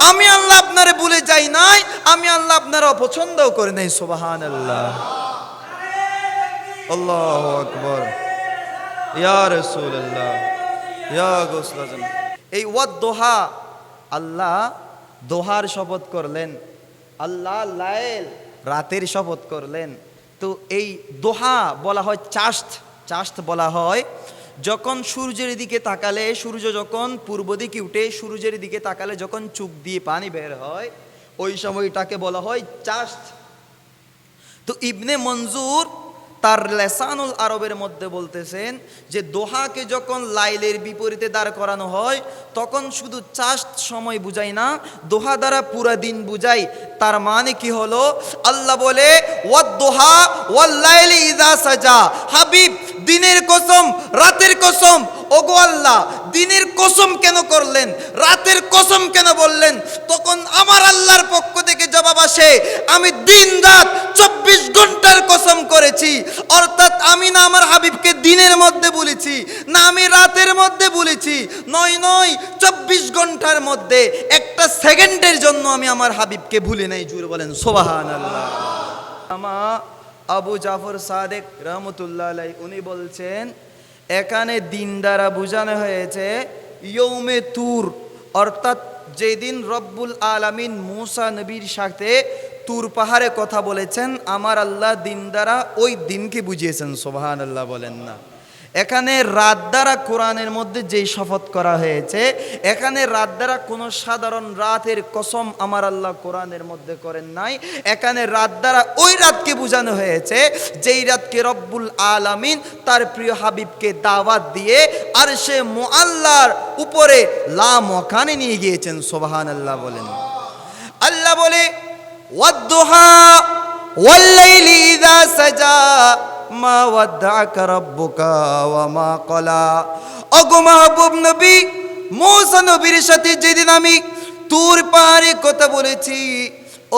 আমি আল্লাহ আপনারে ভুলে যাই নাই, আমি আল্লাহ আপনারা অপছন্দও করে নাই। সুবহানাল্লাহ, আল্লাহু আকবার, ইয়া রাসূলুল্লাহ, ইয়া গাউসুল আজম। এই ওয়াদ-দোহা, আল্লাহ দোহার শপথ করলেন, আল্লাহ লাইল রাতের শপথ করলেন। তো এই দোহা বলা হয় চাস্ত, চাস্ত বলা হয় যখন সূর্যের দিকে তাকালে, সূর্য যখন পূর্ব দিকে উঠে সূর্যের দিকে তাকালে যখন চোখ দিয়ে পানি বের হয়, ওই সময়টাকে বলা হয় চাস্ত। তো ইবনে মনজুর তার লেসানুল আরবের মধ্যে বলতেছেন যে দোহাকে যখন লাইলের বিপরীতে দাঁড় করানো হয় তখন শুধু চাস্ত সময় বুঝায় না, দোহা দ্বারা পুরা দিন বুঝায়। তার মানে কি হলো, আল্লাহ বলে ওয়াদ-দোহা ওয়াল-লাইলি ইযা সাজা, হাবিব দিনের কসম রাতের কসম। ওগো আল্লাহ, দিনের কসম কেন করলেন, রাতের কসম কেন বললেন? তখন আমার আল্লাহর পক্ষ থেকে জবাব আসে, আমি দিন রাত 24 ঘন্টার কসম করেছি। অর্থাৎ আমি না আমার হাবিবকে দিনের মধ্যে বলেছি, না আমি রাতের মধ্যে বলেছি। নয় 24 ঘন্টার মধ্যে একটা সেকেন্ডের জন্য আমি আমার হাবিবকে ভুলি নাই। জোরে বলেন সুবহানাল্লাহ। আবু জাফর সাদেক রহমতুল্লাহ আলাইহি উনি বলছেন, এখানে দিন দ্বারা বোঝানো হয়েছে ইয়ৌমে তুর, অর্থাৎ যেদিন রব্বুল আলামিন মূসা নবীর সাথে তুর পাহাড়ে কথা বলেছেন, আমার আল্লাহ দিন দ্বারা ওই দিনকে বুঝিয়েছেন। সুবহানাল্লাহ বলেন না। এখানে রাত দ্বারা কোরআনের মধ্যে যেই শপথ করা হয়েছে, এখানে রাত দ্বারা কোনো সাধারণ রাতের কসম আমার আল্লাহ কোরআনের মধ্যে করেন নাই। এখানে রাত দ্বারা ওই রাতকে বোঝানো হয়েছে যেই রাতকে রব্বুল আলামিন তার প্রিয় হাবিবকে দাওয়াত দিয়ে আরশে মুআল্লার উপরে লা মকানে নিয়ে গিয়েছেন। সুবহানাল্লাহ বলেন। আল্লাহ বলে ওয়াদ-দুহা ওয়াল-লাইলি ইযা সাজা মা ওয়াদ্দাআকা রাব্বুকা ওয়া মা ক্বালা। ওগো মাহবুব নবী, মূসা নবীর সাথে যেদিন আমি তুর পাহাড়ে কথা বলেছি,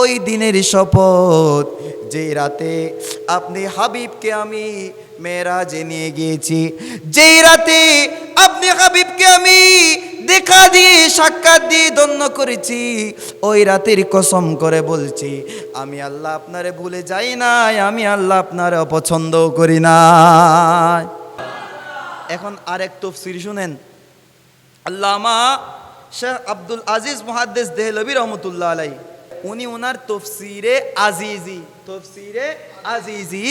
ওই দিনের শপথ যেই রাতে আপনি হাবিবকে আমি মেরাজে নিয়ে গিয়েছি, যেই রাতে আপনি হাবিবকে আমি দেখা দিয়ে সাক্ষাৎ দিয়ে ধন্য করেছি, ওই রাতের কসম করে বলছি আমি আল্লাহ আপনারে ভুলে যাই নাই, আমি আল্লাহ আপনারে অপছন্দ করি না। এখন আরেক তাফসীর শুনেন। আল্লামা শেখ আব্দুল আজিজ মুহাদ্দিস দেহলভী রহমতুল্লাহ আলাইহি উনি ওনার তফসিরে আজিজি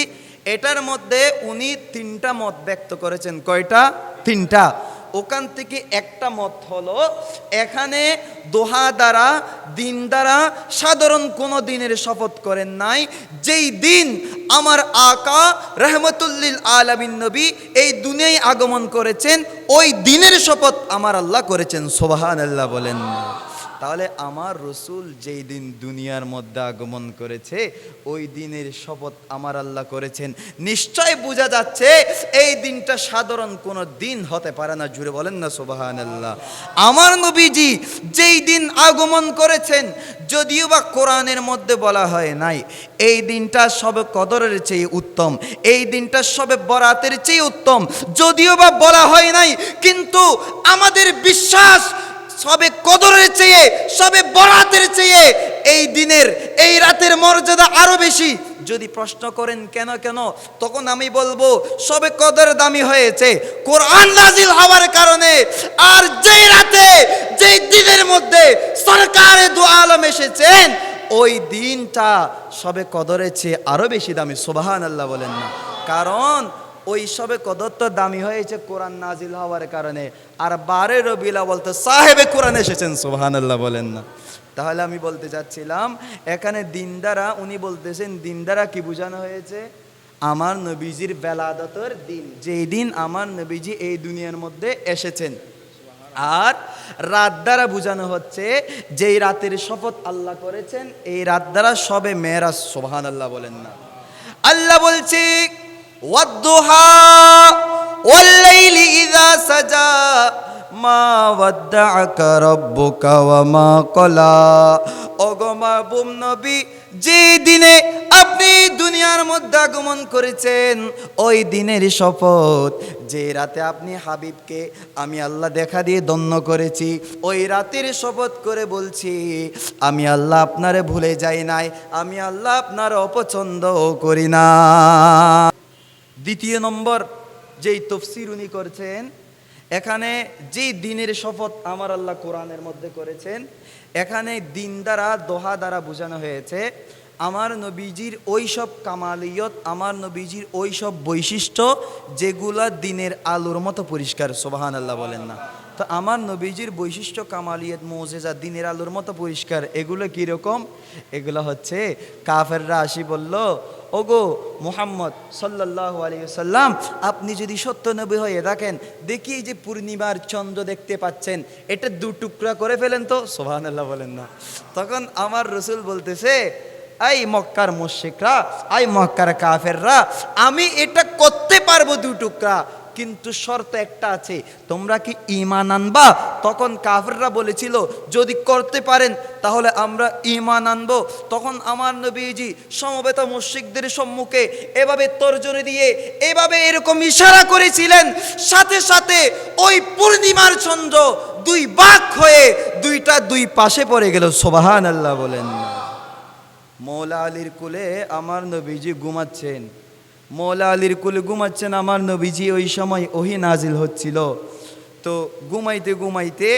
এটার মধ্যে উনি 3টা মত ব্যক্ত করেছেন। কয়টা? 3টা। ওখান থেকে একটা মত হলো, এখানে দোহা দ্বারা দিন দ্বারা সাধারণ কোনো দিনের শপথ করেন নাই। যেই দিন আমার আকা রহমতুল্লিল আলামিন নবী এই দুনিয়ায় আগমন করেছেন, ওই দিনের শপথ আমার আল্লাহ করেছেন। সুবহানাল্লাহ বলেন। তাহলে আমার রসুল যেই দিন দুনিয়ার মধ্যে আগমন করেছে, ওই দিনের শপথ আমার আল্লাহ করেছেন। নিশ্চয় বোঝা যাচ্ছে এই দিনটা সাধারণ কোনো দিন হতে পারে না। জুড়ে বলেন না সুবহানাল্লাহ। আমার নবীজি যেই দিন আগমন করেছেন, যদিও বা কোরআনের মধ্যে বলা হয় নাই এই দিনটা সবে কদরের চেয়ে উত্তম, এই দিনটা সবে বরাতের চেয়ে উত্তম, যদিও বা বলা হয় নাই, কিন্তু আমাদের বিশ্বাস সবে কদরের চেয়ে, সবে বরাতের চেয়ে এই দিনের, এই রাতের মর্যাদা আরো বেশি। যদি প্রশ্ন করেন কেন, তখন আমি বলবো সবে কদর দামি হয়েছে কোরআন নাজিল হওয়ার কারণে। আর যেই রাতে, যেই দিনের মধ্যে সরকারে দু আলম এসেছেন, ওই দিনটা সবে কদরের চেয়ে আরো বেশি দামি। সুবহানাল্লাহ বলেন না। কারণ ওই সবে কদর তো দামি হয়েছে কোরআন নাজিল হওয়ার কারণে, আর 12 রবিউল আউয়াল তো সাহেবে কোরআন এসেছেন। সুবহানাল্লাহ বলেন না। তাহলে আমি বলতে যাচ্ছিলাম, এখানে দিন দ্বারা উনি বলতেছেন দিন দ্বারা কি বোঝানো হয়েছে? আমার নবীজির বেলাদতের দিন, যেই দিন আমার নবীজি এই দুনিয়ার মধ্যে এসেছেন। আর রাত দ্বারা বোঝানো হচ্ছে যেই রাতের শপথ আল্লাহ করেছেন, এই রাত দ্বারা সবে মেরাজ। সুবহানাল্লাহ বলেন না। আল্লাহ বলছে ওয়াদ-দুহা ওয়াল-লাইলি ইযা সাজা মা ওয়াদ্দাআকা রাব্বুকা ওয়া মা ক্বালা। ওগো মাহবুব নবী, যে দিনে আপনি দুনিয়ার মধ্যে আগমন করেছেন ওই দিনের শপথ, যে রাতে আপনি হাবিবকে আমি আল্লাহ দেখা দিয়ে ধন্য করেছি, ওই রাতের শপথ করে বলছি আমি আল্লাহ আপনারে ভুলে যাই নাই, আমি আল্লাহ আপনার অপছন্দ করি না। দ্বিতীয় নম্বর যেই তফসির উনি করছেন, এখানে যে দিনের শপথ আমার আল্লাহ কোরআনের মধ্যে করেছেন, এখানে দিন দ্বারা দোহা দ্বারা বোঝানো হয়েছে আমার নবীজির ওই সব কামালিয়ত, আমার নবীজির ওই সব বৈশিষ্ট্য যেগুলা দিনের আলোর মতো পরিষ্কার। সুবহানাল্লাহ বলেন না? তো আমার নবীজির বৈশিষ্ট্য কামালিয়ত মুজিজা দিনের আলোর মতো পরিষ্কার, এগুলো কীরকম? এগুলো হচ্ছে কাফেররা আসি বলল, ওগো মুহাম্মদ সাল্লাল্লাহু আলাইহি ওয়াসাল্লাম, আপনি যদি সত্য নবী হয়ে থাকেন, দেখি যে পূর্ণিমার চন্দ্র দেখতে পাচ্ছেন, এটা দু টুকরা করে ফেলেন তো। সুবহানাল্লাহ বলেন না? তখন আমার রসুল বলতেছে, আই মক্কার মুশরিকরা, আই মক্কার কাফেররা, আমি এটা করতে পারবো দু টুকরা, কিন্তু শর্ত একটা আছে, তোমরা কি ঈমান আনবা? তখন কাফেররা বলেছিল যদি করতে পারেন তাহলে আমরা ঈমান আনবো। তখন আমার নবীজি সমবেত মুশরিকদের সম্মুখে এভাবে তর্জনী দিয়ে এভাবে এরকম ইশারা করেছিলেন, সাথে সাথে ওই পূর্ণিমার চন্দ্র দুই ভাগ হয়ে দুইটা দুই পাশে পড়ে গেল। সুবহানাল্লাহ বলেন না? মৌলা আলীর কুলে আমার নবীজি ঘুমাচ্ছেন, মৌলা আলীর কুলে ঘুমাচ্ছেন আমার নবীজি, ওই সময় ওহী নাজিল হচ্ছিল। তো ঘুমাইতে ঘুমাইতে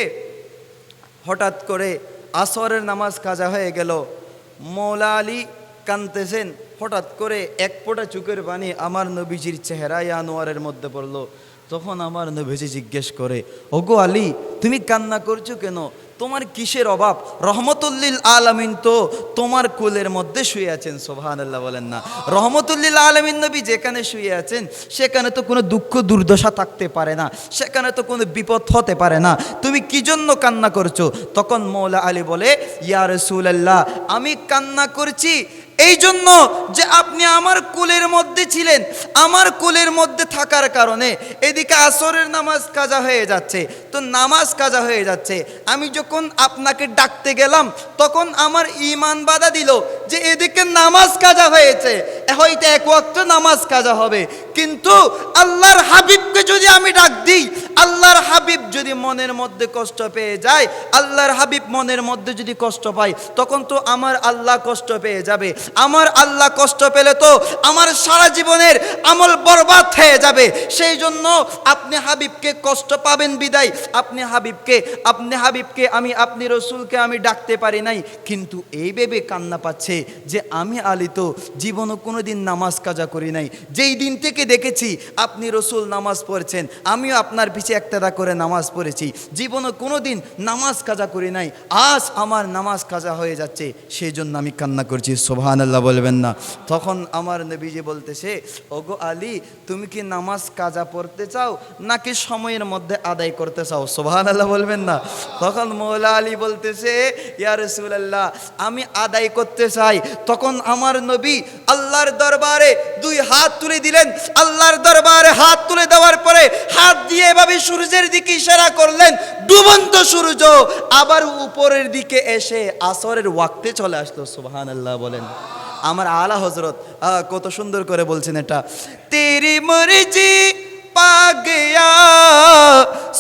হঠাৎ করে আসরের নামাজ কাজা হয়ে গেল, মৌলা আলী কাঁদতেছেন, হঠাৎ করে এক ফোঁটা চোখের পানি আমার নবীজির চেহারায় আনোয়ারের মধ্যে পড়ল। তখন আমার নবীজি জিজ্ঞেস করে, ওগো আলী, তুমি কান্না করছো কেন? তোমার কিসের অভাব? রহমতুল্লিল আলামিন তো তোমার কোলের মধ্যে শুয়ে আছেন। সুবহানাল্লাহ বলেন না? রহমতুল্লিল আলামিন নবী যেখানে শুয়ে আছেন সেখানে তো কোনো দুঃখ দুর্দশা থাকতে পারে না, সেখানে তো কোনো বিপদ হতে পারে না, তুমি কি জন্য কান্না করছো? তখন মৌলা আলী বলে, ইয়া রাসূলুল্লাহ, আমি কান্না করছি এই জন্য যে আপনি আমার কোলের মধ্যে ছিলেন, আমার কোলের মধ্যে থাকার কারণে এদিকে আসরের নামাজ কাজা হয়ে যাচ্ছে, তো নামাজ কাজা হয়ে যাচ্ছে, আমি যখন আপনাকে ডাকতে গেলাম তখন আমার ঈমান বাধা দিল যে এদিকে নামাজ কাজা হয়েছে, হয়তো এক ওয়াক্ত নামাজ কাজা হবে, কিন্তু আল্লাহর হাবিবকে যদি আমি ডাক দিই, আল্লাহর হাবিব যদি মনের মধ্যে কষ্ট পেয়ে যায়, আল্লাহর হাবিব মনের মধ্যে যদি কষ্ট পায়, তখন তো আমার আল্লাহ কষ্ট পেয়ে যাবে, আমার আল্লাহ কষ্ট পেলে তো আমার সারা জীবনের আমল বরবাদ হয়ে যাবে। সেই জন্য আপনি হাবিবকে কষ্ট পাবেন বিদায় আপনি হাবিবকে আমি আপনি রসুলকে আমি ডাকতে পারি নাই। কিন্তু এই ভেবে কান্না পাচ্ছে যে আমি আলী তো জীবনও কোনোদিন নামাজ কাজা করি নাই, যেই দিন থেকে দেখেছি আপনি রসুল নামাজ পড়ছেন, আমিও আপনার পিছে একটাদা করে নামাজ পড়েছি, জীবনও কোনোদিন নামাজ কাজা করি নাই, আজ আমার নামাজ কাজা হয়ে যাচ্ছে, সেই জন্য আমি কান্না করছি। সুবহানাল্লাহ বলবেন না? তখন আমার নবীজি বলতেছে, ওগো আলী, তুমি কি নামাজ কাজা পড়তে চাও নাকি সময়ের মধ্যে আদায় করতে চাও? সুবহানাল্লাহ বলবেন না? তখন মৌলা আলী বলতেছে, ইয়া রাসূলুল্লাহ, আমি আদায় করতে চাই। তখন আমার নবী আল্লাহর দরবারে দুই হাত তুলে দিলেন, আল্লাহর দরবারে হাত তুলে দেওয়ার পরে হাত দিয়ে এভাবে সূর্যের দিকে ইশারা করলেন, ডুবন্ত সূর্য আবার উপরের দিকে এসে আসরের ওয়াক্তে চলে আসলো। সুবহানাল্লাহ বলেন? আমার আলা হযরত কত সুন্দর করে বলছেন এটা, তেরি মর্জি পা গয়া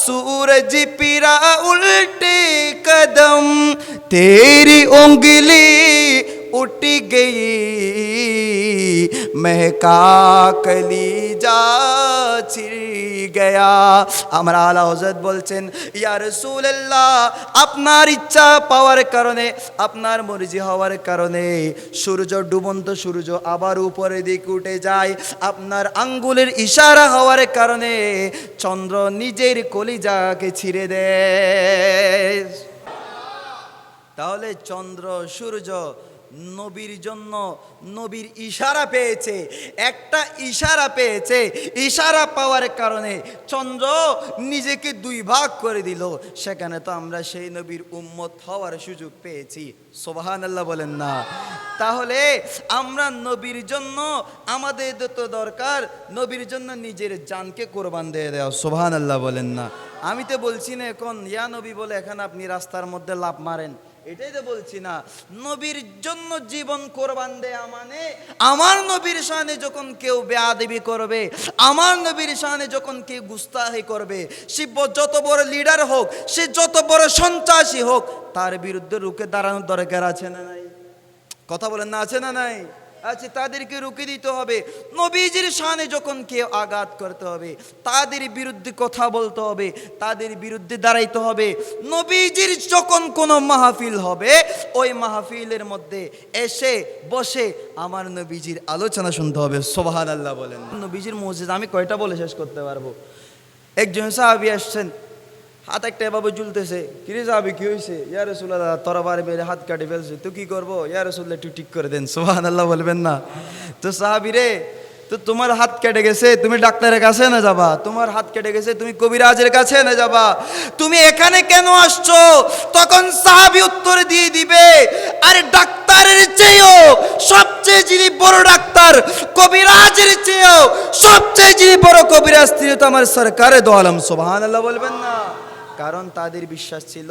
सूरज पिरा उल्टे कदम तेरी उंगली उठ गई महका कलीजा छिड़ गया। আমার আলা হযরত বলছেন, ইয়া রাসূলুল্লাহ, আপনার ইচ্ছা পাওয়ার কারণে, আপনার মর্জি হওয়ার কারণে সূর্য, ডুবন্ত সূর্য আবার উপরের দিকে উঠে যায়, আপনার আঙ্গুলের ইশারা হওয়ার কারণে চন্দ্র নিজের কলিজাকে ছিঁড়ে দেয়। তাহলে চন্দ্র সূর্য নবীর জন্য নবীর ইশারা পেয়েছে, একটা ইশারা পেয়েছে, ইশারা পাওয়ার কারণে চন্দ্র নিজেকে দুই ভাগ করে দিল, সেখানে তো আমরা সেই নবীর উম্মত হওয়ার সুযোগ পেয়েছি। সুবহানাল্লাহ বলেন না? তাহলে আমরা নবীর জন্য আমাদের তো দরকার নবীর জন্য নিজের জানকে কোরবান দিয়ে দেওয়া। সুবহানাল্লাহ বলেন না? আমি তো বলছি না এখন ইয়া নবী বলে এখানে আপনি রাস্তার মধ্যে লাফ মারেন, এটাই তো বলছি না, নবীর জন্য জীবন কোরবান দেয়া মানে আমার নবীর শানে যখন কেউ বেয়াদবি করবে, আমার নবীর শানে যখন কেউ গুস্তাহি করবে, সে যত বড় লিডার হোক, সে যত বড় সন্ত্রাসী হোক, তার বিরুদ্ধে রুখে দাঁড়ানোর দরকার আছে না নাই? কথা বলেন না, আছে না নাই? আছে, তাদেরকে রুখে দিতে হবে। নবীজির শানে যখন কেউ আঘাত করতে হবে, তাদের বিরুদ্ধে কথা বলতে হবে, তাদের বিরুদ্ধে দাঁড়াইতে হবে। নবীজির যখন কোনো মাহফিল হবে, ওই মাহফিলের মধ্যে এসে বসে আমার নবীজির আলোচনা শুনতে হবে। সুবহানাল্লাহ বলেন। নবীজির মুজিজা আমি কয়টা বলে শেষ করতে পারবো? একজন সাহাবী আসছেন, হাত একটা এভাবে ঝুলতেছে। কিরে সাহাবী, কি হয়েছে? ইয়া রাসূলুল্লাহ, তরবারি মেরে হাত কাটে ফেলছে, তো কি করবো? ইয়া রাসূলুল্লাহ, একটু ঠিক করে দেন। সুবহানাল্লাহ বলবেন না? তো সাহাবী রে, তো তোমার হাত কেটে গেছে, তুমি ডাক্তারের কাছে না যাবা? তোমার হাত কেটে গেছে, তুমি কবিরাজের কাছে না যাবা? তুমি এখানে কেন আসছো? তখন সাহাবী উত্তর দিয়ে দিবে, আরে ডাক্তারের চেয়েও সবচেয়ে যিনি বড় ডাক্তার, কবিরাজের চেয়েও সবচেয়ে যিনি বড় কবিরাজ, তিনি তো আমার সরকারে দো আলম। সুবহানাল্লাহ বলবেন না? কারণ তাদের বিশ্বাস ছিল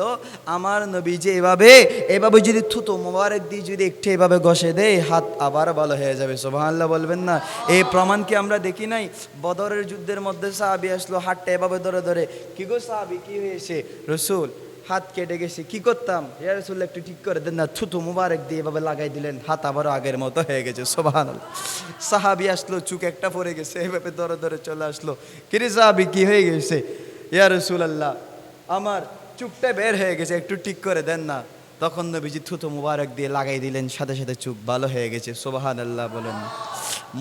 আমার নবী যে এভাবে যদি থুতো মোবারক দিয়ে যদি একটু এভাবে ঘষে দেয়, হাত আবার ভালো হয়ে যাবে। সুবহানাল্লাহ বলবেন না? এই প্রমাণ কি আমরা দেখি নাই? বদরের যুদ্ধের মধ্যে সাহাবী আসলো, হাতটা এভাবে ধরে ধরে, কি গো সাহাবী, কি হয়েছে? রসুল, হাত কেটে গেছে, কি করতাম? ইয়া রাসূলুল্লাহ, একটু ঠিক করে দেন না। থুতু মুবারক দিয়ে এভাবে লাগাই দিলেন, হাত আবারও আগের মতো হয়ে গেছে। সুবহানাল্লাহ। সাহাবী আসলো, চুক একটা পড়ে গেছে, এভাবে ধরে ধরে চলে আসলো, কিরে সাহাবী, কি হয়ে গেছে? ইয়া রাসূলুল্লাহ, আমার চুকটা বের হয়ে গেছে, একটু ঠিক করে দেন না। তখন নবীজি থুতু মুবারক দিয়ে লাগাই দিলেন, সাথে সাথে চুক ভালো হয়ে গেছে। সুবহানাল্লাহ বলেন।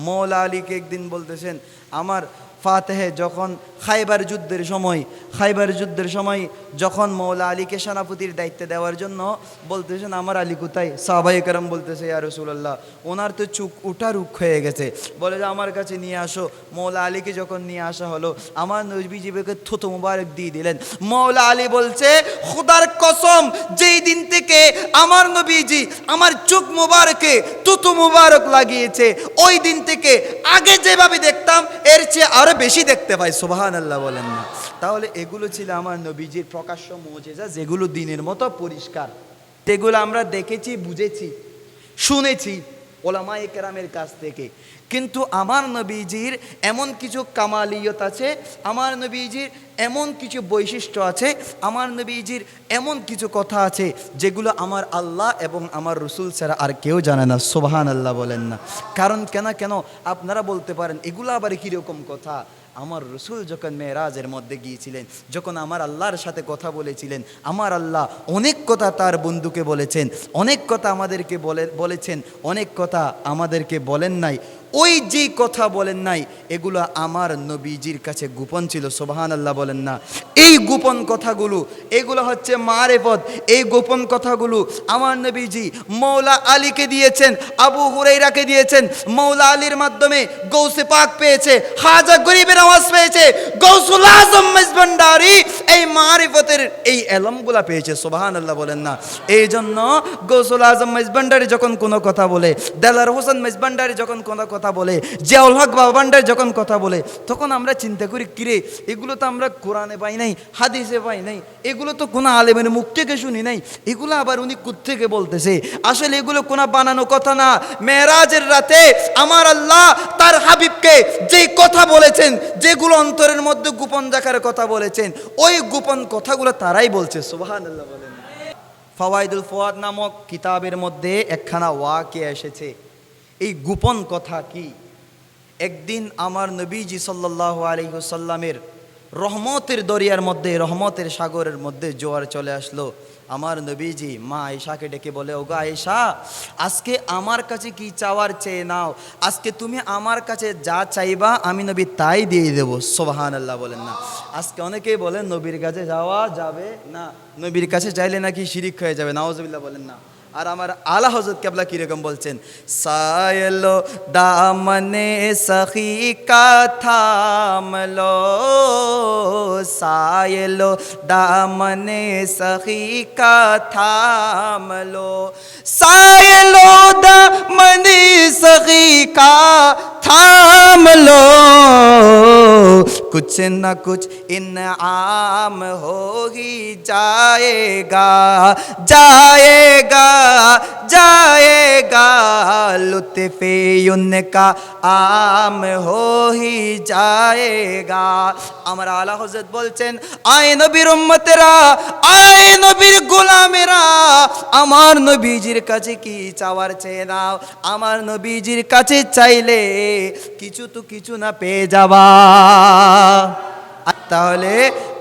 মৌলা আলীকে একদিন বলতেছেন, আমার ফাতেহে যখন খাইবার যুদ্ধের সময় যখন মৌলা আলীকে সেনাপতির দায়িত্ব দেওয়ার জন্য বলতেছেন, আমার আলী কোথায়? সাহাবায়ে কেরাম বলতেছে, ইয়া রাসূলুল্লাহ, ওনার তো চুক উঠা রুখ হয়ে গেছে, বলে যে আমার কাছে নিয়ে আসো। মৌলা আলীকে যখন নিয়ে আসা হলো, আমার নবীজিকে থুতু মুবারক দিয়ে দিলেন। মৌলা আলী বলছে, খুদার কসম, যেই দিন থেকে আমার নবীজি আমার চোখ মুবারকে থুতু মুবারক লাগিয়েছে, ওই দিন থেকে আগে যেভাবে দেখতাম এর চেয়ে আরো বেশি দেখতে পাই। সুবহানাল্লাহ বলেন না? তাহলে এগুলো ছিল আমার নবীজির প্রকাশ্য মুজিজা, যেগুলো দিনের মতো পরিষ্কার, যেগুলো আমরা দেখেছি, বুঝেছি, শুনেছি ওলামায়ে কেরামের কাছ থেকে। কিন্তু আমার নবীজির এমন কিছু কামালিয়ত আছে, আমার নবীজির এমন কিছু বৈশিষ্ট্য আছে, আমার নবীজির এমন কিছু কথা আছে, যেগুলো আমার আল্লাহ এবং আমার রসুল ছাড়া আর কেউ জানে না। সুবহানাল্লাহ বলেন না? কারণ কেন আপনারা বলতে পারেন, এগুলো আবার কীরকম কথা? আমার রসুল যখন মেরাজের মধ্যে গিয়েছিলেন, যখন আমার আল্লাহর সাথে কথা বলেছিলেন, আমার আল্লাহ অনেক কথা তার বন্ধুকে বলেছেন, অনেক কথা আমাদেরকে বলেছেন, অনেক কথা আমাদেরকে বলেন নাই। ওই যে কথা বলেন নাই, এগুলো আমার নবীজির কাছে গোপন ছিল। সুবহানাল্লাহ বলেন না? এই গোপন কথাগুলো, এগুলো হচ্ছে মারেফত। এই গোপন কথাগুলো আমার নবীজি মৌলা আলীকে দিয়েছেন, আবু হুরাইরাকে দিয়েছেন। মৌলা আলীর মাধ্যমে গৌসে পাক পেয়েছে, খাজা গরিবের আওয়াজ পেয়েছে, গৌসুল আজম মেজবান্ডারি এই মারিফতের এই এলমগুলা পেয়েছে। সুবহানাল্লাহ বলেন না? এই জন্য গৌসুল আজম মেজবান্ডারি যখন কোনো কথা বলে, দেলার হোসেন মেজবান্ডারি যখন কোনো কথা বলে, জিয়াউল হক বাবা ভান্ডারি যখন কথা বলে, তখন আমরা চিন্তা করি, কিরে, এগুলো তো আমরা কোরআনে পাই নাই, হাদিসে পাই নাই, এগুলো তো কোনো আলেমের মুখ থেকে শুনি নাই, এগুলো আবার উনি কোত্থেকে বলতেছে? আসলে এগুলো কোনো বানানো কথা না। মেরাজের রাতে আমার আল্লাহ তার হাবিবকে যেই কথা বলেছেন, যেগুলো অন্তরের মধ্যে গোপন রাখার কথা বলেছেন, ওই গোপন কথাগুলো তারাই বলছে। সুবহানাল্লাহ বলেন। ফাওয়াইদুল ফুয়াদ নামক কিতাবের মধ্যে একখানা ওয়াকিয়া এসেছে। এই গোপন কথা কি? একদিন আমার নবীজি সাল্লাল্লাহু আলাইহি ওয়াসাল্লামের রহমতের দরিয়ার মধ্যে, রহমতের সাগরের মধ্যে জোয়ার চলে আসলো। আমার নবীজি মা আয়েশাকে ডেকে বলে, ওগো আয়েশা, আজকে আমার কাছে কি চাওয়ার চেয়ে নাও, আজকে তুমি আমার কাছে যা চাইবা আমি নবী তাই দিয়ে দেবো। সুবহানাল্লাহ বলেন না? আজকে অনেকেই বলেন নবীর কাছে যাওয়া যাবে না, নবীর কাছে চাইলে নাকি শিরিক হয়ে যাবে। নাউজুবিল্লাহ বলেন না? আর আমার আলা হযরত কেবলা কিরকম বলছেন, সায়লো দামনে সখী কা থামলো, সায়লো দামনে সখী কা থামলো, সায়লো দামনে সখী কা থামলো, कुछ না কুছ ইনআম হো হি জায়েগা জায়েগা জায়েগা লুৎফে উনকা আম হো হি জায়েগা। আমার আলা হযরত বলছেন, আয় নবীর উম্মতেরা, আয় নবীর গোলামেরা, আমার নবীজির কাছে কি চাওয়ার চেয়ে নাও। আমার নবীজির কাছে চাইলে কিছু তো কিছু না পেয়ে যাবা। তাহলে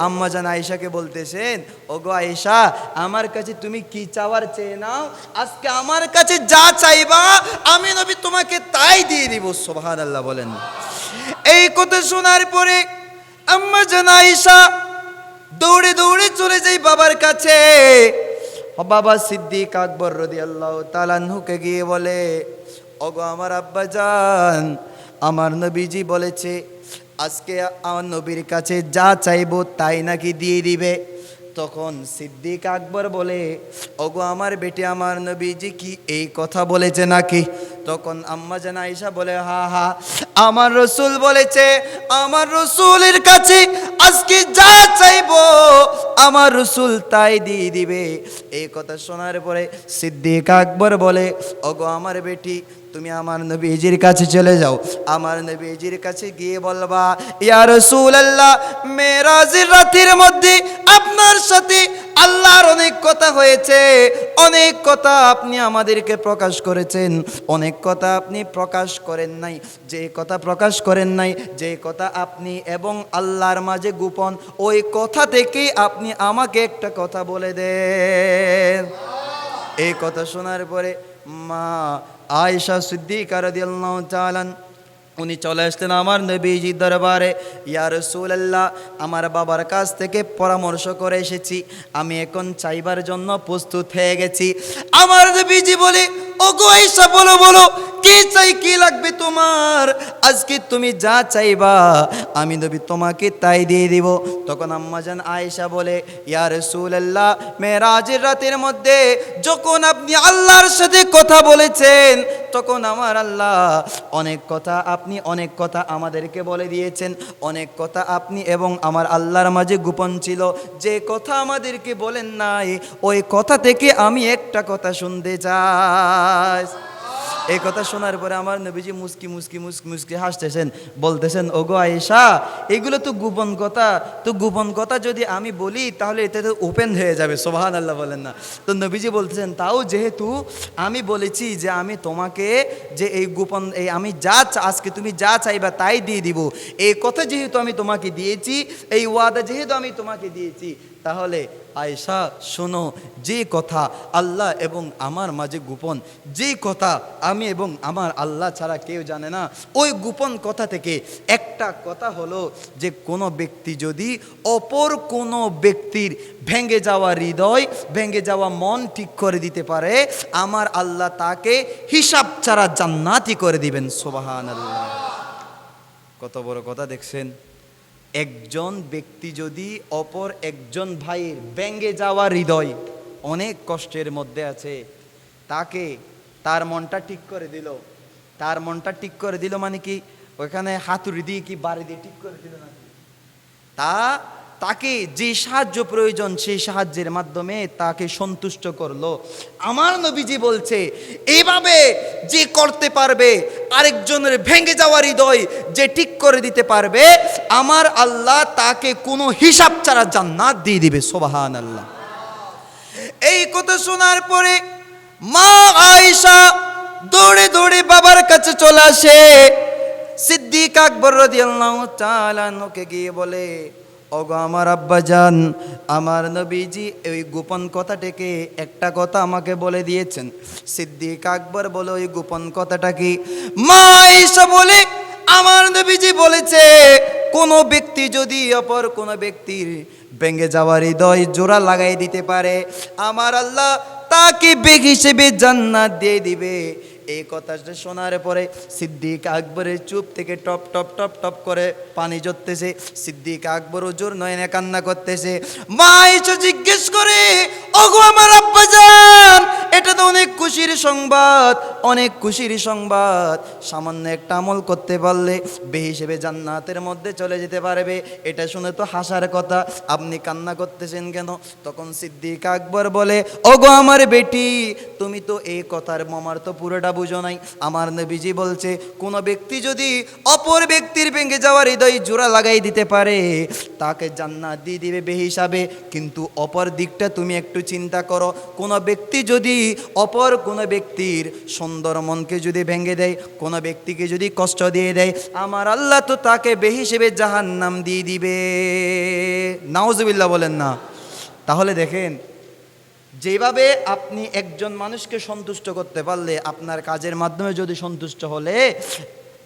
আম্মা জান আয়েশাকে বলতেছেন, ওগো আয়েশা, আমার কাছে তুমি কি চাওয়ার চেয়ে নাও, আজকে আমার কাছে যা চাইবা আমি নবী তোমাকে তাই দিয়ে দিব। সুবহানাল্লাহ বলেন। এই কথা শোনার পরে আম্মা জান আয়েশা দৌড়ে দৌড়ে চলে যাই বাবার কাছে। বাবা সিদ্দিক আকবর রাদিয়াল্লাহু তাআলা আনহুকে গিয়ে বলে, ওগো আমার আব্বা জান, আমার নবীজি বলেছে আজকে আমার নবীর কাছে যা চাইবো তাই নাকি দিয়ে দিবে। তখন সিদ্দিক আকবর বলে, ওগো আমার বেটি, আমার নবীজি কি এই কথা বলেছে নাকি? তখন আম্মা জান আয়েশা বলে, হা হা, আমার রসুল বলেছে, আমার রসুলের কাছে আজকে যা চাইবো আমার রসুল তাই দিয়ে দিবে। এই কথা শোনার পরে সিদ্দিক আকবর বলে, ওগো আমার বেটি, তুমি আমার নবীজির কাছে চলে যাও, আমার নবীজির কাছে গিয়ে বলবা, ইয়া রাসূলুল্লাহ, মেরাজের রাতের মধ্যে আপনার সাথে আল্লাহর অনেক কথা হয়েছে, অনেক কথা আপনি আমাদেরকে প্রকাশ করেছেন, অনেক কথা আপনি প্রকাশ করেন নাই। যে কথা প্রকাশ করেন নাই, যে কথা আপনি এবং আল্লাহর মাঝে গোপন, ওই কথা থেকেই আপনি আমাকে একটা কথা বলে দেন। এই কথা শোনার পরে মা আয়েশা সিদ্দিকা রাদিয়াল্লাহু তাআলা উনি চলে আসতেন আমার নবীজির দরবারে। ইয়া রাসূলুল্লাহ, আমার বাবার কাছ থেকে পরামর্শ করে এসেছি, আমি এখন চাইবার জন্য প্রস্তুত হয়ে গেছি। আমার নবীজি বলে, ওগো আয়েশা, বলো বলো, কি চাই, কি লাগবে তোমার? আজকে তুমি যা চাইবা আমি নবী তোমাকে তাই দিয়ে দিব। তখন আম্মাজান আয়েশা বলে, ইয়া রাসূলুল্লাহ, মেরাজের রাতের মধ্যে যখন আপনি আল্লাহর সাথে কথা বলেছেন, তখন আমার আল্লাহ আপনি অনেক কথা আমাদেরকে বলে দিয়েছেন, অনেক কথা আপনি এবং আমার আল্লাহর মাঝে গোপন ছিল। যে কথা আমাদেরকে বলেন নাই, ওই কথা থেকে আমি একটা কথা শুনতে চাই। এই কথা শোনার পরে আমার নবীজি মুস্কি মুস্কি মুস্কি মুস্কি হাসতেছেন, বলতেছেন, ওগো আয়েশা, এগুলো তো গোপন কথা, তো গোপন কথা যদি আমি বলি তাহলে এতে তো ওপেন হয়ে যাবে। সুবহানাল্লাহ বলেন না। তো নবীজি বলতেছেন, তাও যেহেতু আমি বলেছি যে আমি তোমাকে যে এই গোপন এই আমি যা আজকে তুমি যা চাইবা তাই দিয়ে দিব, এই কথা যেহেতু আমি তোমাকে দিয়েছি, এই ওয়াদা যেহেতু আমি তোমাকে দিয়েছি, তাহলে আয়েশা শোনো, যে কথা আল্লাহ এবং আমার মাঝে গোপন, যে কথা আমি এবং আমার আল্লাহ ছাড়া কেউ জানে না, ওই গোপন কথা থেকে একটা কথা হলো যে কোনো ব্যক্তি যদি অপর কোনো ব্যক্তির ভেঙে যাওয়া হৃদয়, ভেঙে যাওয়া মন ঠিক করে দিতে পারে, আমার আল্লাহ তাকে হিসাব ছাড়া জান্নাতি করে দিবেন। সুবহানাল্লাহ। কত বড় কথা দেখছেন। একজন ব্যক্তি যদি অপর একজন ভাইয়ের ভেঙে যাওয়া হৃদয়, অনেক কষ্টের মধ্যে আছে, তাকে তার মনটা ঠিক করে দিল, তার মনটা ঠিক করে দিল মানে কি, ওইখানে হাতুড়ি দিয়ে কি বাড়ি দিয়ে ঠিক করে দিল নাকি, তাকে যে সাহায্য প্রয়োজন সেই সাহায্যের মাধ্যমে তাকে সন্তুষ্ট করলো। আমার নবীজি বলছে, এইভাবে যে করতে পারবে, আরেকজনের ভেঙে যাওয়া হৃদয় যে ঠিক করে দিতে পারবে, আমার আল্লাহ তাকে কোনো হিসাব ছাড়া জান্নাত দিয়ে দিবে। সুবহানাল্লাহ। এই কথা শোনার পরে মা আয়েশা দৌড়ে দৌড়ে বাবার কাছে চলে আসে। সিদ্দিক আকবর রাদিয়াল্লাহু তাআলা আনহুকে গিয়ে বলে, ওগো আমার আব্বাজান, আমার নবীজি ওই গোপন কথাটাকে একটা কথা আমাকে বলে দিয়েছেন। সিদ্দিক আকবর বলে, ওই গোপন কথাটা কি? মা আয়েশা বলে, আমার নবীজি বলেছে, কোনো ব্যক্তি যদি অপর কোনো ব্যক্তির ভেঙে যাওয়ার হৃদয় জোড়া লাগাই দিতে পারে, আমার আল্লাহ তাকে বেগ হিসেবে জান্নাত দিয়ে দিবে। এই কথাটা শোনার পরে সিদ্দিক আকবরের চুপ থেকে টপ টপ টপ টপ করে পানি ঝরতেছে। সিদ্দিক আকবর জোর নয়নে কান্না করতেছে। মা আয়েশা জিজ্ঞেস করে, ওগো আমার আব্বাজান, এটা তো অনেক খুশির সংবাদ, অনেক খুশির সংবাদ। সামান্য একটা আমল করতে পারলে বেহিসেবে জান্নাতের মধ্যে চলে যেতে পারবে। এটা শুনে তো হাসার কথা, আপনি কান্না করতেছেন কেন? তখন সিদ্দিক আকবর বলে, ওগো আমার বেটি, তুমি তো এই কথার মর্মার্থ পুরোটা বুঝো নাই। আমার নবীজি বলছে, কোনো ব্যক্তি যদি অপর ব্যক্তির ভেঙে যাওয়ার হৃদয় জোড়া লাগাই দিতে পারে, তাকে জান্নাত দিয়ে দিবে বেহিসাবে। কিন্তু অপর দিকটা তুমি একটু চিন্তা করো, কোনো ব্যক্তি যদি অপর কোনো ব্যক্তির সুন্দর মনকে যদি ভেঙে দেয়, কোনো ব্যক্তিকে যদি কষ্ট দিয়ে দেয়, আমার আল্লাহ তো তাকে বেহিসেবে জাহান্নাম দিয়ে দিবে। নাউজুবিল্লাহ বলেন না? তাহলে দেখেন, যেভাবে আপনি একজন মানুষকে সন্তুষ্ট করতে পারলে, আপনার কাজের মাধ্যমে যদি সন্তুষ্ট হলে,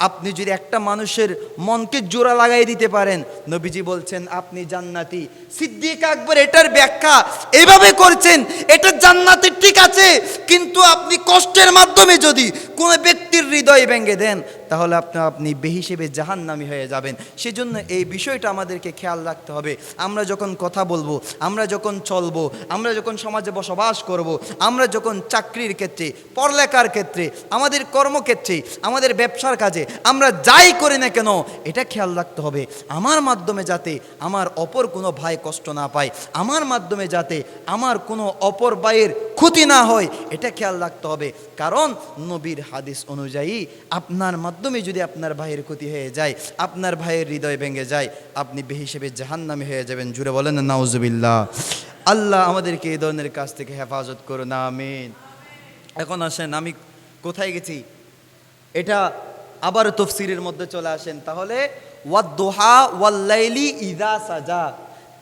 আপনি যদি একটা মানুষের মনকে জোড়া লাগাই দিতে পারেন, নবীজি বলছেন আপনি জান্নাতি। সিদ্দিক আকবর এটার ব্যাখ্যা এইভাবে করছেন, এটা জান্নাতি ঠিক আছে, কিন্তু আপনি কষ্টের মাধ্যমে যদি কোনো ব্যক্তির হৃদয় ভেঙে দেন, তাহলে আপনি বেহিসেবে জাহান্নামী হয়ে যাবেন। সেজন্য এই বিষয়টা আমাদেরকে খেয়াল রাখতে হবে। আমরা যখন কথা বলবো, আমরা যখন চলবো, আমরা যখন সমাজে বসবাস করব, আমরা যখন চাকরির ক্ষেত্রে, পড়ালেখার ক্ষেত্রে, আমাদের কর্মক্ষেত্রে, আমাদের ব্যবসার কাজে আমরা যাই করি না কেন, এটা খেয়াল রাখতে হবে আমার মাধ্যমে যাতে আমার অপর কোনো ভাই কষ্ট না পায়, আমার মাধ্যমে যাতে আমার কোনো অপর ভাইয়ের ক্ষতি না হয়, এটা খেয়াল রাখতে হবে। কারণ নবীর হাদিস অনুযায়ী আপনার মাধ্যমে যদি আপনার ভাইয়ের ক্ষতি হয়ে যায়, আপনার ভাইয়ের হৃদয় ভেঙে যায়, আপনি বেহিসেবে জাহান্নামী হয়ে যাবেন। জুড়ে বলেন না নাউজুবিল্লাহ। আল্লাহ আমাদেরকে এই ধরনের কাজ থেকে হেফাজত করুন, আমিন। এখন আসেন, আমি কোথায় গেছি, এটা আবার তফসিরের মধ্যে চলে আসেন। তাহলে ওয়াদ-দুহা ওয়াল-লাইলি ইযা সাজা,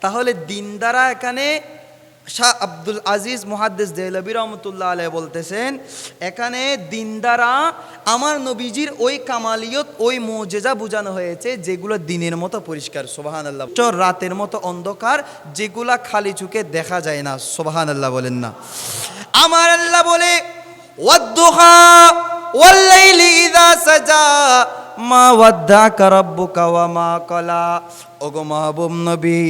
তাহলে দিন দ্বারা এখানে শাহ আব্দুল আজিজ মুহাদ্দিস দেহলভী রহমতুল্লাহ আলাইহি বলতেছেন, এখানে দিন দ্বারা আমার নবীজির ওই কামালিয়ত, ওই মুজেজা বোঝানো হয়েছে যেগুলো দিনের মতো পরিষ্কার, সুবহানাল্লাহ, রাতের মতো অন্ধকার, যেগুলা খালি চোখে দেখা যায় না। সুবহানাল্লাহ বলেন না? আমার আল্লাহ বলে, ওয়াদ-দুহা ওয়াল-লাইলি ইযা সাজা মা ওয়াদ্দাকা রাব্বুকা ওয়া মা ক্বালা। ওগো মাহবুব নবী,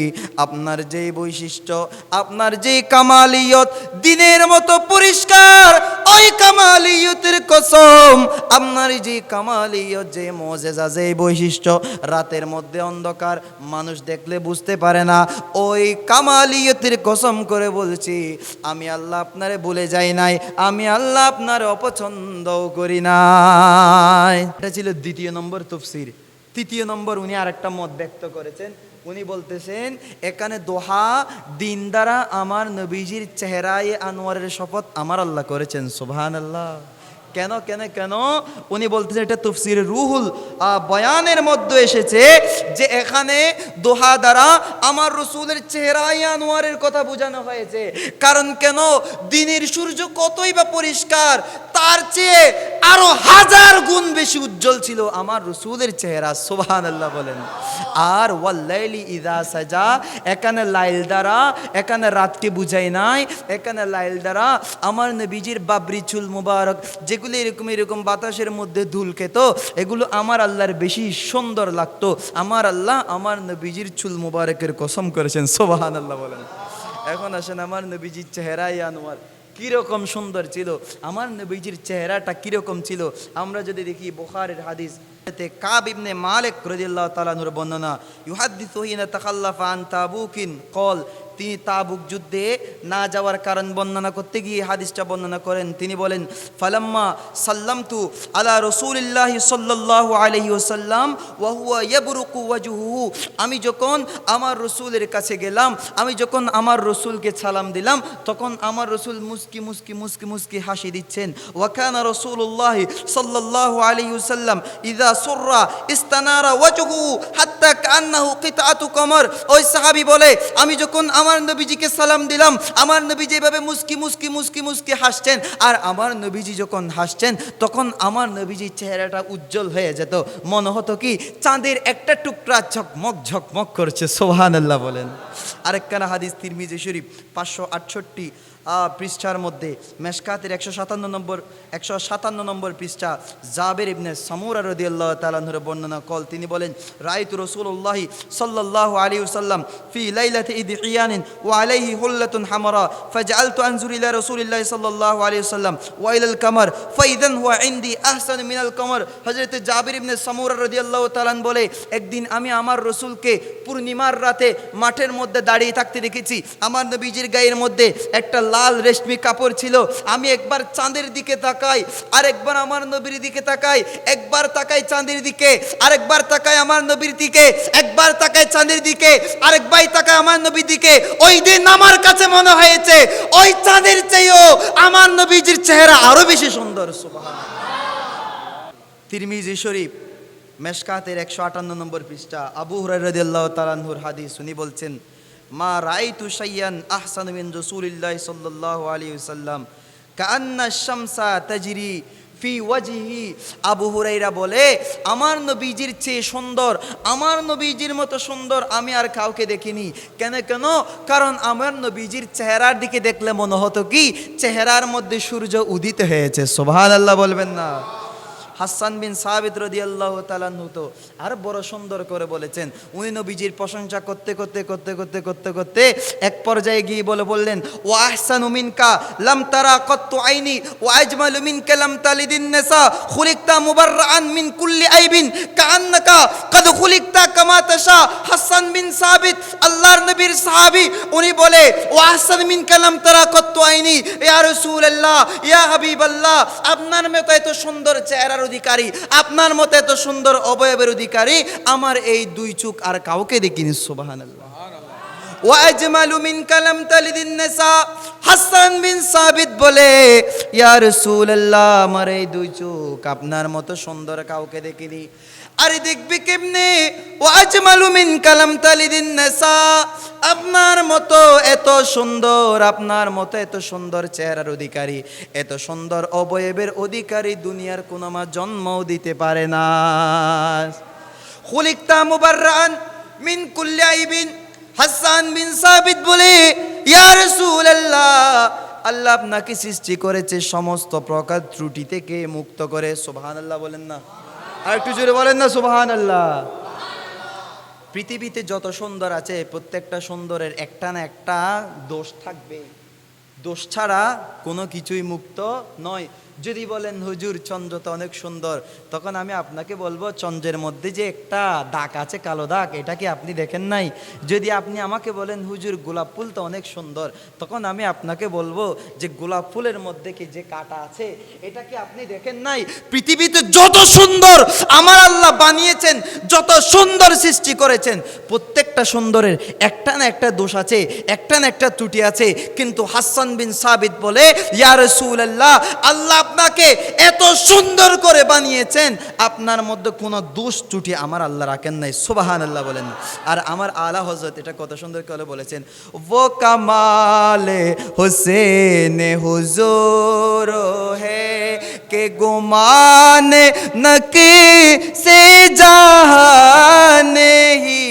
আপনার যেই বৈশিষ্ট্য, আপনার যেই কামালিয়ত দিনের মতো পরিষ্কার, ওই কামালিয়তের কসম, আপনার যে কামালিয়ত, যে মুজিজা, যে বৈশিষ্ট্য রাতের মধ্যে অন্ধকার, মানুষ দেখলে বুঝতে পারে না, ওই কামালিয়তের কসম করে বলছি, আমি আল্লাহ আপনারে ভুলে যাই নাই, আমি আল্লাহ আপনার অপছন্দও করি নাই। এটা ছিল দ্বিতীয় নম্বর তফসির। তৃতীয় নম্বর উনি আরেকটা মত ব্যক্ত করেছেন। উনি বলতেছেন, এখানে দোহা দিন দ্বারা আমার নবীজির চেহারায় আনোয়ারের শপথ আমার আল্লাহ করেছেন। সুবহানাল্লাহ। কেন কেন কেন? উনি বলতেছেন, এটা তাফসীরে রুহুল বয়ানের মধ্যে এসেছে যে এখানে দোহা দ্বারা আমার রসুলের চেহারায় আনোয়ারের কথা বোঝানো হয়েছে। কারণ কেন? দিনের সূর্য কতই বা পরিষ্কার, তার চেয়ে আরো 1000 গুণ বেশি উজ্জ্বল ছিল আমার রসুলের চেহারা। সুবহানাল্লাহ বলেন। আর ওয়াল্লাইলি ইযা সাজা, এখানে লাইল দ্বারা, এখানে রাতকে বুঝাই নাই, এখানে লাইল দ্বারা আমার নবীজির বাবরি চুল মুবারক, যেগুলো এরকম এরকম বাতাসের মধ্যে ধুল খেত, এগুলো আমার আল্লাহর বেশি সুন্দর লাগতো। আমার আল্লাহ আমার নবীজির চুল মুবারকের কসম করেছেন। সুবহানাল্লাহ বলেন। এখন আসেন, আমার নবীজির চেহারাই আনোয়ার কিরকম সুন্দর ছিল, আমার নবীজির চেহারাটা কিরকম ছিল, আমরা যদি দেখি বুখারীর হাদিস, কাব ইবনে মালিক রাদিয়াল্লাহু তাআলা আনহুর বর্ণনা, ইউহাদ্দিসু হিনা তাখাল্লাফা আন তাবুকিন কল, তিনি তাবুক যুদ্ধে না যাওয়ার কারণ বর্ণনা করতে গিয়ে হাদিসটা বর্ণনা করেন। তিনি বলেন, ফালাম্মা সাল্লামতু আলা রাসূলিল্লাহি সাল্লাল্লাহু আলাইহি ওয়াসাল্লাম ওয়া হুয়া ইয়াবরুকু ওয়াজহুহু, আমি যখন আমার রসুলের কাছে গেলাম, আমি যখন আমার রসুলকে সালাম দিলাম, তখন আমার রসুল মুস্কি মুস্কি মুস্কি মুস্কি হাসি দিচ্ছেন। ওয়া কানা রাসূলুল্লাহি সাল্লাল্লাহু আলাইহি ওয়াসাল্লাম ইযা সুররা ইস্তানারা ওয়াজহুহু হাত্তা কান্নাহু কিতাআতু কমর। ওই সাহাবী বলে, আমি যখন আমার নবীজিকে সালাম দিলাম, আমার নবী যেভাবে মুস্কি মুস্কি মুস্কি মুস্কি হাসছেন, আর আমার নবীজি যখন হাসছেন, তখন আমার নবীজির চেহারাটা উজ্জ্বল হয়ে যেত, মনে হতো কি চাঁদের একটা টুকরা ঝকমক ঝকমক করছে। সুবহানাল্লাহ বলেন। আরেকখানা হাদিস তিরমিজি শরীফ 568, পৃষ্ঠার মধ্যে মেশকাতের 157 নম্বর পৃষ্ঠা জাবের ইবনে সামুরা রাদিয়াল্লাহু তাআলা আনহুর বর্ণনা কল তিনি বলেন রাআইতু রাসূলুল্লাহ সাল্লাল্লাহু আলাইহি ওয়াসাল্লাম ফি লাইলাতি ইদহিয়ানিন ওয়া আলাইহি হুল্লাতুন হামরা ফাজআলতু আনজুরু ইলা রাসূলিল্লাহ সাল্লাল্লাহু আলাইহি ওয়াসাল্লাম ওয়া ইলাল কামার ফাইদান হুয়া ইনদি আহসান মিনাল কামার। হযরত জাবির ইবনে সামুরা রাদিয়াল্লাহু তাআলা বলে একদিন আমি আমার রাসূলকে পূর্ণিমার রাতে মাঠের মধ্যে দাঁড়িয়ে থাকতে দেখেছি। আমার নবীজির গায়ের মধ্যে একটা লাল রেশমি কাপড় ছিল। আমি একবার চাঁদের দিকে তাকাই, আরেকবার আমার নবীর দিকে তাকাই, একবার তাকাই চাঁদের দিকে, আরেকবার তাকাই আমার নবীর দিকে, একবার তাকাই চাঁদের দিকে, আরেকবার তাকাই আমার নবীর দিকে। ওই দিন আমার কাছে মনে হয়েছে ওই চাঁদের চেয়েও আমার নবীজির চেহারা আরো বেশি সুন্দর। সুবহানাল্লাহ। তিরমিজি শরীফ মেশকাতের 158 নম্বর পৃষ্ঠা আবু হুরায়রা রাদিয়াল্লাহু তাআলা আনহুর হাদিস উনি বলছেন মা রাআইতু শাইয়ান আহসান মিন রাসূলিল্লাহি সাল্লাল্লাহু আলাইহি ওয়াসাল্লাম কাআন্না শামসা তাজরি ফি ওয়াজহি। আবু হুরায়রা বলে আমার নবীজির চেয়ে সুন্দর, আমার নবীজির মতো সুন্দর আমি আর কাউকে দেখিনি। কেন? কারণ আমার নবীজির চেহারার দিকে দেখলে মনে হতো কি চেহারার মধ্যে সূর্য উদিত হয়েছে। সুবহানাল্লাহ বলবেন না? হাসান বিন সাবিত রাদিয়াল্লাহু তাআলা আনহু তো আর বড় সুন্দর করে বলেছেন। উনি নবীজির প্রশংসা করতে এক পর্যায়ে গিয়ে বললেন ওয়া আহসানু মিনকা লাম তারা কত্তু আইনি ওয়া আজমালু মিনকা লাম তালিদিন নিসা খুলিকতা মুবাররাআন মিন কুল্লি আইবিন কাআন্নাকা কদ খুলিকতা কামা তাশা। হাসান বিন সাবিত আল্লাহর নবীর সাহাবী, উনি বলে ওয়া আহসানু মিনকা লাম তারা কত্তু আইনি, ইয়া রাসূলুল্লাহ ইয়া হাবিবাল্লাহ আপনার মতো এত সুন্দর চেহারার অধিকারী, আপনার মতো এত সুন্দর অবয়বের অধিকারী আমার এই দুই চোখ আর কাউকে দেখিনি। সুবহানাল্লাহ। ওয়া আজমালু মিনকা লাম তালিদিন নিসা। হাসান বিন সাবিত বলে ইয়া রাসূলুল্লাহ আমার এই দুই চোখ আপনার মতো সুন্দর কাউকে দেখিনি। আরে দেখবি কেমনে? ওয়া আজমালু মিনকা লাম তালিদিন নিসা আপনার মতো এত সুন্দর, আপনার মতো এত সুন্দর চেহারার অধিকারী, এত সুন্দর অবয়বের অধিকারী দুনিয়ার কোনো মা জন্মও দিতে পারে না। খুলিকতা মুবাররাআন মিন কুল্লি আইবিন। হাসান বিন সাবিত বলে ইয়া রাসূলুল্লাহ আল্লাহ আপনাকে সৃষ্টি করেছে সমস্ত প্রকার ত্রুটি থেকে মুক্ত করে। সুবহানাল্লাহ বলেন না? আর একটু জোরে বলেন না সুবহানাল্লাহ। পৃথিবীতে যত সুন্দর আছে প্রত্যেকটা সুন্দরের একটা না একটা দোষ থাকবে। দোষ ছাড়া কোনো কিছুই মুক্ত নয়। যদি বলেন হুজুর চন্দ্র তো অনেক সুন্দর, তখন আমি আপনাকে বলবো চন্দ্রের মধ্যে যে একটা দাগ আছে, কালো দাগ, এটা কি আপনি দেখেন নাই? যদি আপনি আমাকে বলেন হুজুর গোলাপ ফুল তো অনেক সুন্দর, তখন আমি আপনাকে বলবো যে গোলাপ ফুলের মধ্যে কি যে কাঁটা আছে এটা কি আপনি দেখেন নাই? পৃথিবীতে যত সুন্দর আমার আল্লাহ বানিয়েছেন, যত সুন্দর সৃষ্টি করেছেন, প্রত্যেকটা সুন্দরের একটা না একটা দোষ আছে, একটা না একটা ত্রুটি আছে। কিন্তু হাসান বিন সাবিত বলে ইয়া রাসূলুল্লাহ আল্লাহ আপনাকে এত সুন্দর করে বানিয়েছেন, আপনার মধ্যে কোনো দোষ ত্রুটি আমার আল্লাহ রাখেন নাই। সুবহানাল্লাহ বলেন। আর আমার আলা হযরত এটা কত সুন্দর করে বলেছেন, वो कमाले हुसैन हुजूर है के गुमान न के से जहाने ही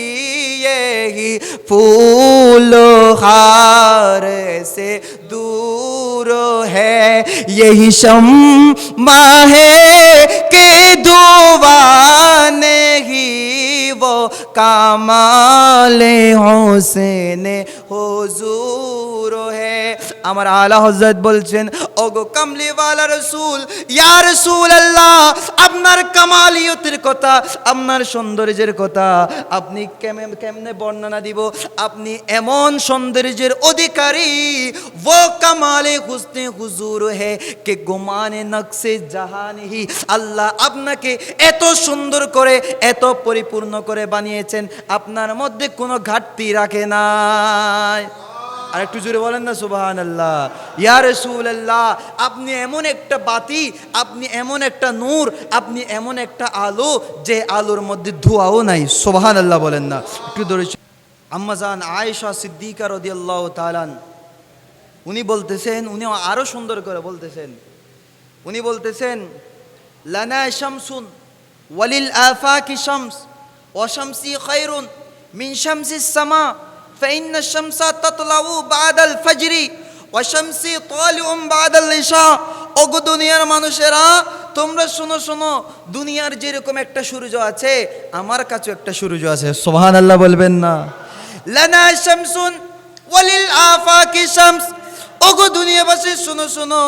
यही फूलो हार से दूर है, यही शम्मा है के दुआने ही वो कामाले हुसैन हुजूर है। আমার আলা হযরত বলছেন ওগো কামলিওয়ালা রাসূল, ইয়া রাসূলুল্লাহ আপনার কামালিয়তের কথা, আপনার সৌন্দর্যের কথা আপনি কেমনে বর্ণনা দিব? আপনি এমন সৌন্দর্যের অধিকারী, वो কামালে হুসনে হুজুর হে কে গুমানে নকশে জাহান হি। আল্লাহ আপনাকে এত সুন্দর করে, এত পরিপূর্ণ করে বানিয়েছেন, আপনার মধ্যে কোনো ঘাটতি রাখে নাই। আর একটু জোরে বলেন না সুবহানাল্লাহ। ইয়া রাসূলুল্লাহ আপনি এমন একটা বাতি, আপনি এমন একটা নূর, আপনি এমন একটা আলো যে আলোর মধ্যে ধোঁয়াও নাই। সুবহানাল্লাহ বলেন না? একটু ধরে আম্মা জান আয়েশা সিদ্দিকা রাদিয়াল্লাহু তাআলা উনি বলতেছেন, উনি আরো সুন্দর করে বলতেছেন, উনি বলতেছেন লানা শামসুন ওয়ালিল আফাকি শামস ওয়া শামসি খায়রুন মিন শামসিস সামা فإن الشمس تطلع بعد الفجر ওয়াশামসি তালিউম বাদাল ইশা। ওগো দুনিয়ার মানুষেরা, তোমরা শোনো শোনো, দুনিয়ার যেরকম একটা সূর্য আছে, আমার কাছে একটা সূর্য আছে। সুবহানাল্লাহ বলবেন না? লানা শামসুন ওয়ালিল আফাকি শামস। ওগো দুনিয়াবাসী শোনো শোনো,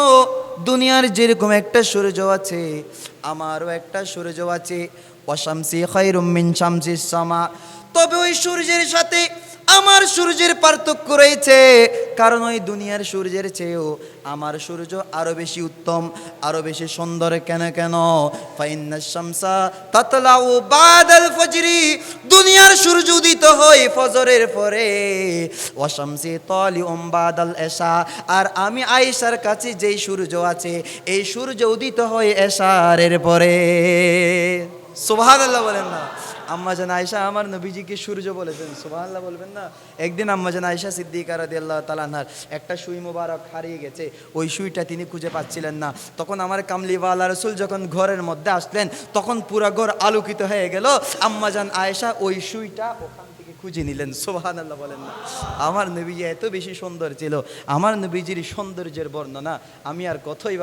দুনিয়ার যেরকম একটা সূর্য আছে, আমারও একটা সূর্য আছে। ওয়াশামসি খায়রুম মিন শামসিস সামা। তবে ওই সূর্যের সাথে আমার সূর্যের পার্থক্য রয়েছে, কারণ ওই দুনিয়ার সূর্যের চেয়েও আমার সূর্য আরো বেশি উত্তম, আরো বেশি সুন্দর। কেন কেন? ফাইন্নাশ শামসা তাতলাউ বাদাল ফজরি। দুনিয়ার সূর্য উদিত হয় ফজরের পরে। ওয়া শামসি তালিউম বাদাল এশা। আর আমি আয়েশার কাছে যেই সূর্য আছে, এই সূর্য উদিত হয় এশারের পরে। সুবহানাল্লাহ বলেন না? আম্মাজান আয়েশা আমার নবীজিকে সূর্য বলেছেন। সুবহানাল্লাহ বলবেন না? একদিন আম্মাজান আয়েশা সিদ্দিকা রাদিয়াল্লাহু তাআলা আনহার একটা সুই মুবারক হারিয়ে গেছে। ওই সুইটা তিনি খুঁজে পাচ্ছিলেন না। তখন আমার কামলিওয়ালা রাসূল যখন ঘরের মধ্যে আসলেন, তখন পুরো ঘর আলোকিত হয়ে গেল। আম্মাজান আয়েশা ওই সুইটা ওখান থেকে খুঁজে নিলেন। সুবহানাল্লাহ বলেন না? আমার নবীজি এত বেশি সুন্দর ছিল। আমার নবীজির সৌন্দর্যের বর্ণনা আমি আর কতই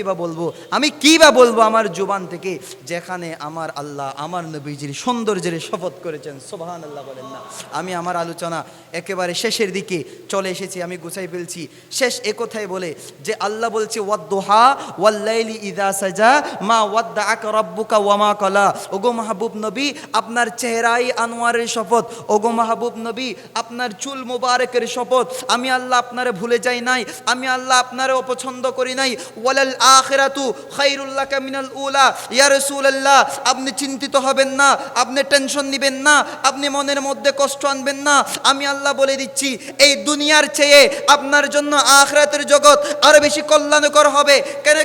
বা বলবো, আমি কি বা বলবো আমার জুবান থেকে, যেখানে আমার আল্লাহ আমার নবীজির সৌন্দর্যের শপথ করেছেন। সুবহানাল্লাহ বলেন না? আমি আমার আলোচনা একেবারে শেষের দিকে চলে এসেছি, আমি গুছাই ফেলছি। শেষ একথাই বলে যে আল্লাহ বলছে ওয়াদ্দুহা ওয়াল্লাইলি ইযা সাজা মা ওয়াদ্দাআকা রাব্বুকা ওয়া মা ক্বালা। ওগো মাহবুব নবী, আপনার চেহারাই আনোয়ারের শপথ। ওগো মাহবুব নবী, আপনার চুল মুবারকের শপথ। আমি আল্লাহ আপনারে ভুলে যাই নাই, আমি আল্লাহ আপনারে অপছন্দ করি নাই। ওয়ালাল আখিরাতু খায়রুল লাকা মিনাল উলা। ইয়া রাসূলুল্লাহ, আপনি চিন্তিত হবেন না, আপনি টেনশন নেবেন না, আপনি মনের মধ্যে কষ্ট আনবেন না। আমি আল্লাহ বলে দিচ্ছি, এই দুনিয়ার চেয়ে আপনার জন্য আখিরাতের জগৎ আরো বেশি কল্যাণকর হবে।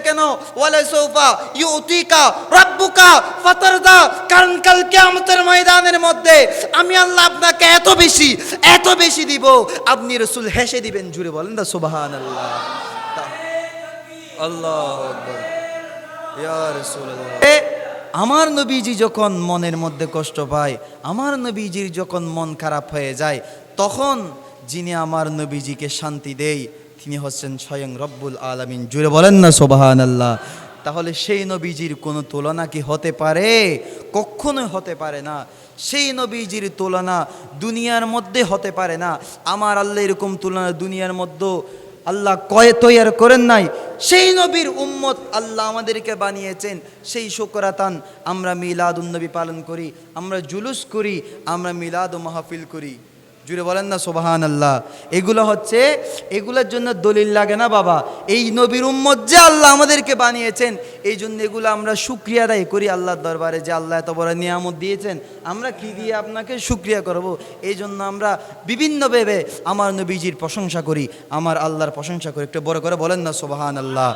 কেন? ওয়ালা সাউফা ইউতিকা রাব্বুকা ফাতারদা। কারণ কাল কিয়ামতের ময়দানের মধ্যে আমি আল্লাহ আপনাকে এত বেশি দিব, আপনি রাসূল হেসে দিবেন। জুড়ে বলেন না সুবহানাল্লাহ? আল্লাহু আকবার। ইয়া রাসূলুল্লাহ, আমার নবীজি যখন মনের মধ্যে কষ্ট পায়, আমার নবীজির যখন মন খারাপ হয়ে যায়, তখন যিনি আমার নবীজিকে শান্তি দেয় তিনি হচ্ছেন স্বয়ং রব্বুল আলামিন। জুড়ে বলেন না সুবহানাল্লাহ? তাহলে সেই নবীজির কোনো তুলনা কি হতে পারে? কখনোই হতে পারে না। সেই নবীজির তুলনা দুনিয়ার মধ্যে হতে পারে না। আমার আল্লাহ এরকম তুলনা দুনিয়ার মধ্যে আল্লাহ তৈয়ার করেন নাই। সেই নবীর উম্মত আল্লাহ আমাদেরকে বানিয়েছেন। সেই শুকরাতান আমরা মিলাদুন নবী পালন করি, আমরা জুলুস করি, আমরা মিলাদ ও মাহফিল করি। জুড়ে বলেন না সুবহানাল্লাহ? এগুলোর জন্য দলিল লাগে না বাবা। এই নবীর উম্মত যে আল্লাহ আমাদেরকে বানিয়েছেন, এই জন্য এগুলো আমরা শুকরিয়া আদায় করি আল্লাহর দরবারে, যে আল্লাহ এত বড় নিয়ামত দিয়েছেন, আমরা কি দিয়ে আপনাকে শুকরিয়া করব? এই জন্য আমরা বিভিন্ন ভেবে আমার নবীজির প্রশংসা করি, আমার আল্লাহর প্রশংসা করি। একটু বড় করে বলেন না সুবহানাল্লাহ?